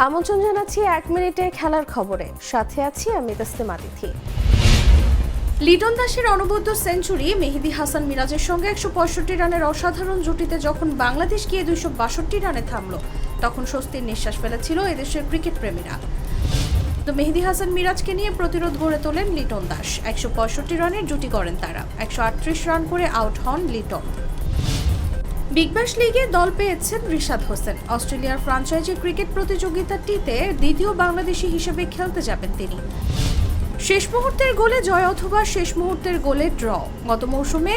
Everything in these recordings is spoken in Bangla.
আমন্ত্রণ জানাচ্ছি 1 মিনিটে খেলার খবরে, সাথে আছি আমি তাসনিম আতিথি। লিটন দাসের অনবদ্য সেঞ্চুরি, মেহেদী হাসান মিরাজের সঙ্গে 165 রানের অসাধারণ জুটিতে যখন বাংলাদেশ গিয়ে 262 রানে থামল, তখন স্বস্তির নিঃশ্বাস ফেলেছিল এদেশের ক্রিকেট প্রেমীরা। তো মেহেদী হাসান মিরাজকে নিয়ে প্রতিরোধ গড়ে তোলেন লিটন দাস। 165 রানের জুটি করেন তারা। 138 রান করে আউট হন লিটন। বিগ ব্যাশ লিগে দল পেয়েছেন রিশাদ হোসেন। অস্ট্রেলিয়ার ফ্র্যাঞ্চাইজি ক্রিকেট প্রতিযোগিতাটিতে দ্বিতীয় বাংলাদেশি হিসেবে খেলতে যাবেন তিনি। শেষ মুহূর্তের গোলে জয় অথবা শেষ মুহূর্তের গোলে ড্র। গত মৌসুমে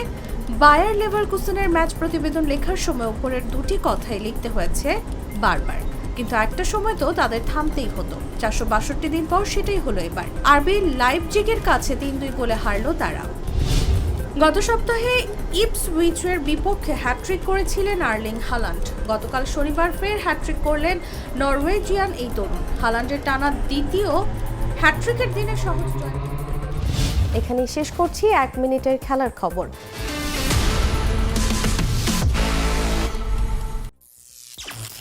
বায়ার লেভারকুসেনের ম্যাচ প্রতিবেদন লেখার সময় উপরের দুটি কথাই লিখতে হয়েছে বারবার, কিন্তু একটা সময় তো তাদের থামতেই হতো। 462 দিন পর সেটাই হলো এবার। আরবি লাইপজিগের কাছে 3-2 গোলে হারল তারা। গত সপ্তাহে ইপসউইচের বিপক্ষে হ্যাট্রিক করেছিলেন আর্লিং হালান্ড। গতকাল শনিবার ফের হ্যাট্রিক করলেন নরওয়েজিয়ান এই তরুণ। হালান্ডের টানা দ্বিতীয় হ্যাট্রিকের দিনে সহজ জয়। এখানেই শেষ করছি 1 মিনিটের খেলার খবর।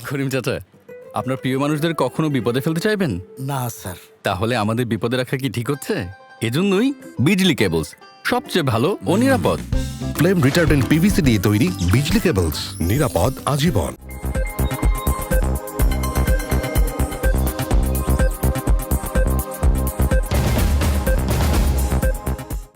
করিম চাচা, আপনার প্রিয় মানুষদের কখনো বিপদে ফেলতে চাইবেন না স্যার। তাহলে আমাদের বিপদে রাখা কি ঠিক হচ্ছে? এজন্যই বিজলি কেবলস সবচেয়ে ভালো ও নিরাপদ। ফ্লেম রিটার্ডেন্ট পিভিসি দিয়ে তৈরি বিজলি কেবলস, নিরাপদ আজীবন।